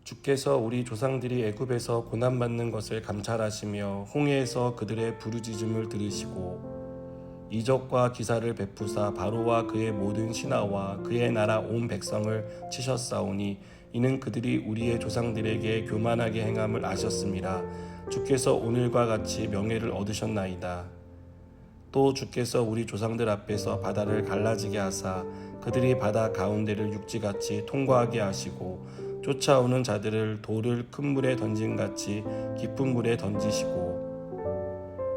주께서 우리 조상들이 애굽에서 고난받는 것을 감찰하시며 홍해에서 그들의 부르짖음을 들으시고 이적과 기사를 베푸사 바로와 그의 모든 신하와 그의 나라 온 백성을 치셨사오니 이는 그들이 우리의 조상들에게 교만하게 행함을 아셨음이라. 주께서 오늘과 같이 명예를 얻으셨나이다. 또 주께서 우리 조상들 앞에서 바다를 갈라지게 하사 그들이 바다 가운데를 육지같이 통과하게 하시고 쫓아오는 자들을 돌을 큰 물에 던진같이 깊은 물에 던지시고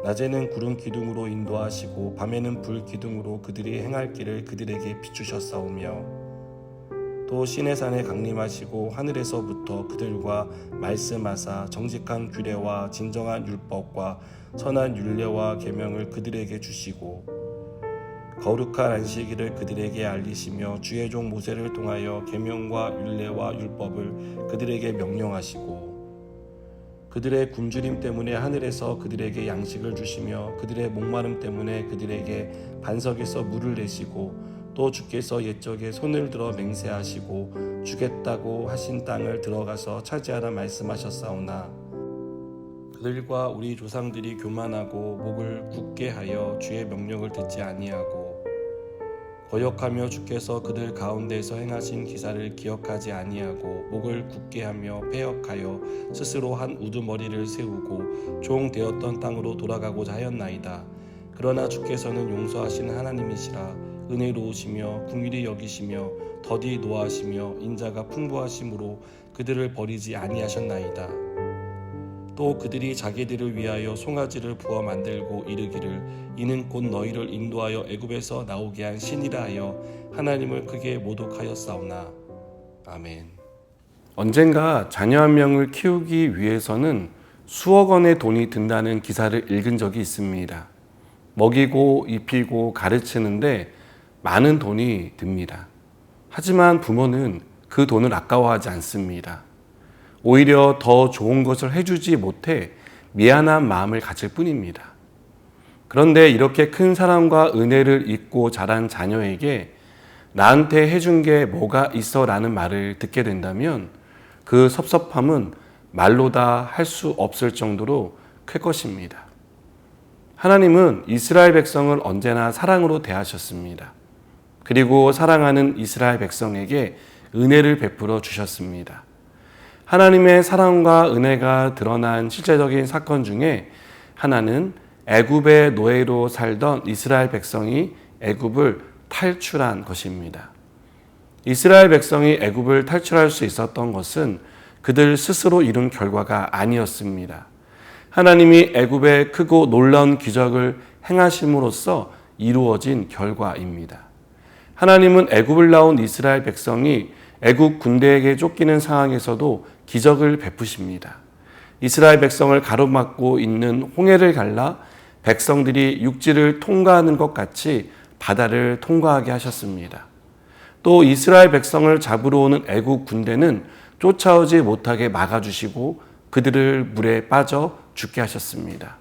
낮에는 구름 기둥으로 인도하시고 밤에는 불 기둥으로 그들이 행할 길을 그들에게 비추셨사오며 또 시내산에 강림하시고 하늘에서부터 그들과 말씀하사 정직한 규례와 진정한 율법과 선한 율례와 계명을 그들에게 주시고 거룩한 안식일을 그들에게 알리시며 주의 종 모세를 통하여 계명과 율례와 율법을 그들에게 명령하시고 그들의 굶주림 때문에 하늘에서 그들에게 양식을 주시며 그들의 목마름 때문에 그들에게 반석에서 물을 내시고 또 주께서 옛적에 손을 들어 맹세하시고 주겠다고 하신 땅을 들어가서 차지하라 말씀하셨사오나 그들과 우리 조상들이 교만하고 목을 굳게 하여 주의 명령을 듣지 아니하고 거역하며 주께서 그들 가운데서 행하신 기사를 기억하지 아니하고 목을 굳게 하며 패역하여 스스로 한 우두머리를 세우고 종 되었던 땅으로 돌아가고자 하였나이다. 그러나 주께서는 용서하신 하나님이시라. 은혜로우시며 긍휼히 여기시며 더디 노하시며 인자가 풍부하심으로 그들을 버리지 아니하셨나이다. 또 그들이 자기들을 위하여 송아지를 부어 만들고 이르기를 이는 곧 너희를 인도하여 애굽에서 나오게 한 신이라 하여 하나님을 크게 모독하였사오나. 아멘. 언젠가 자녀 한 명을 키우기 위해서는 수억 원의 돈이 든다는 기사를 읽은 적이 있습니다. 먹이고 입히고 가르치는데 많은 돈이 듭니다. 하지만 부모는 그 돈을 아까워하지 않습니다. 오히려 더 좋은 것을 해주지 못해 미안한 마음을 가질 뿐입니다. 그런데 이렇게 큰 사랑과 은혜를 잊고 자란 자녀에게 나한테 해준 게 뭐가 있어 라는 말을 듣게 된다면 그 섭섭함은 말로 다 할 수 없을 정도로 클 것입니다. 하나님은 이스라엘 백성을 언제나 사랑으로 대하셨습니다. 그리고 사랑하는 이스라엘 백성에게 은혜를 베풀어 주셨습니다. 하나님의 사랑과 은혜가 드러난 실제적인 사건 중에 하나는 애굽의 노예로 살던 이스라엘 백성이 애굽을 탈출한 것입니다. 이스라엘 백성이 애굽을 탈출할 수 있었던 것은 그들 스스로 이룬 결과가 아니었습니다. 하나님이 애굽에 크고 놀라운 기적을 행하심으로써 이루어진 결과입니다. 하나님은 애굽을 나온 이스라엘 백성이 애굽 군대에게 쫓기는 상황에서도 기적을 베푸십니다. 이스라엘 백성을 가로막고 있는 홍해를 갈라 백성들이 육지를 통과하는 것 같이 바다를 통과하게 하셨습니다. 또 이스라엘 백성을 잡으러 오는 애굽 군대는 쫓아오지 못하게 막아주시고 그들을 물에 빠져 죽게 하셨습니다.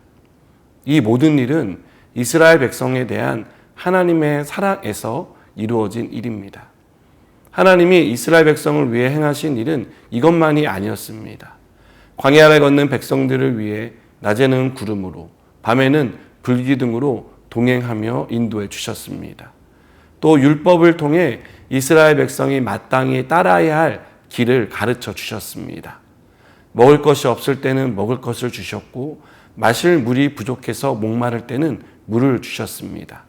이 모든 일은 이스라엘 백성에 대한 하나님의 사랑에서 이루어진 일입니다. 하나님이 이스라엘 백성을 위해 행하신 일은 이것만이 아니었습니다. 광야를 걷는 백성들을 위해 낮에는 구름으로 밤에는 불기둥으로 동행하며 인도해 주셨습니다. 또 율법을 통해 이스라엘 백성이 마땅히 따라야 할 길을 가르쳐 주셨습니다. 먹을 것이 없을 때는 먹을 것을 주셨고 마실 물이 부족해서 목마를 때는 물을 주셨습니다.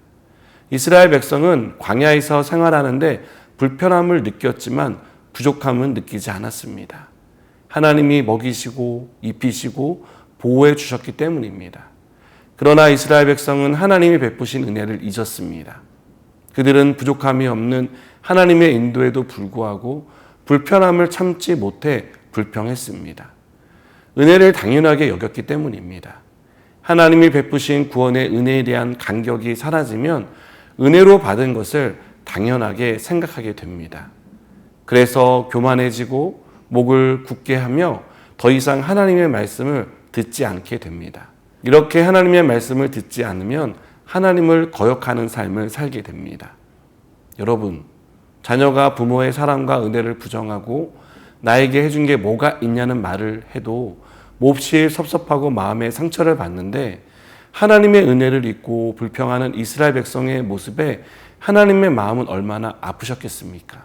이스라엘 백성은 광야에서 생활하는데 불편함을 느꼈지만 부족함은 느끼지 않았습니다. 하나님이 먹이시고 입히시고 보호해 주셨기 때문입니다. 그러나 이스라엘 백성은 하나님이 베푸신 은혜를 잊었습니다. 그들은 부족함이 없는 하나님의 인도에도 불구하고 불편함을 참지 못해 불평했습니다. 은혜를 당연하게 여겼기 때문입니다. 하나님이 베푸신 구원의 은혜에 대한 감격이 사라지면 은혜로 받은 것을 당연하게 생각하게 됩니다. 그래서 교만해지고 목을 굳게 하며 더 이상 하나님의 말씀을 듣지 않게 됩니다. 이렇게 하나님의 말씀을 듣지 않으면 하나님을 거역하는 삶을 살게 됩니다. 여러분, 자녀가 부모의 사랑과 은혜를 부정하고 나에게 해준 게 뭐가 있냐는 말을 해도 몹시 섭섭하고 마음에 상처를 받는데 하나님의 은혜를 잊고 불평하는 이스라엘 백성의 모습에 하나님의 마음은 얼마나 아프셨겠습니까?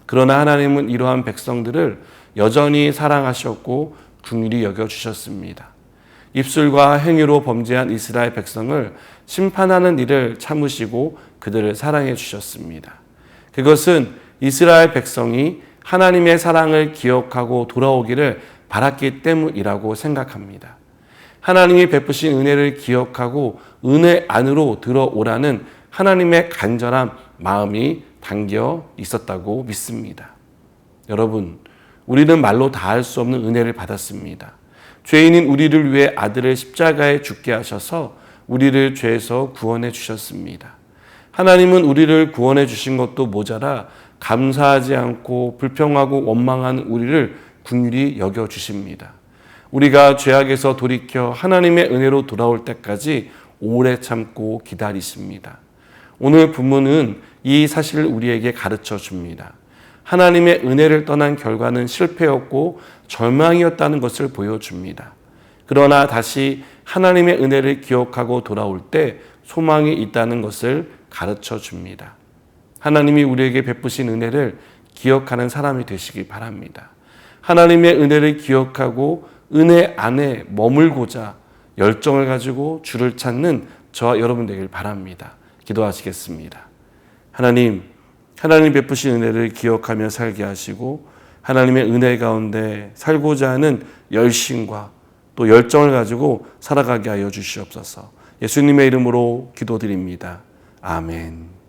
그러나 하나님은 이러한 백성들을 여전히 사랑하셨고 긍휼히 여겨주셨습니다. 입술과 행위로 범죄한 이스라엘 백성을 심판하는 일을 참으시고 그들을 사랑해 주셨습니다. 그것은 이스라엘 백성이 하나님의 사랑을 기억하고 돌아오기를 바랐기 때문이라고 생각합니다. 하나님이 베푸신 은혜를 기억하고 은혜 안으로 들어오라는 하나님의 간절한 마음이 담겨 있었다고 믿습니다. 여러분, 우리는 말로 다할 수 없는 은혜를 받았습니다. 죄인인 우리를 위해 아들을 십자가에 죽게 하셔서 우리를 죄에서 구원해 주셨습니다. 하나님은 우리를 구원해 주신 것도 모자라 감사하지 않고 불평하고 원망한 우리를 긍휼히 여겨 주십니다. 우리가 죄악에서 돌이켜 하나님의 은혜로 돌아올 때까지 오래 참고 기다리십니다. 오늘 본문은 이 사실을 우리에게 가르쳐 줍니다. 하나님의 은혜를 떠난 결과는 실패였고 절망이었다는 것을 보여줍니다. 그러나 다시 하나님의 은혜를 기억하고 돌아올 때 소망이 있다는 것을 가르쳐 줍니다. 하나님이 우리에게 베푸신 은혜를 기억하는 사람이 되시기 바랍니다. 하나님의 은혜를 기억하고 은혜 안에 머물고자 열정을 가지고 주를 찾는 저와 여러분 되길 바랍니다. 기도하시겠습니다. 하나님 베푸신 은혜를 기억하며 살게 하시고 하나님의 은혜 가운데 살고자 하는 열심과 또 열정을 가지고 살아가게 하여 주시옵소서. 예수님의 이름으로 기도드립니다. 아멘.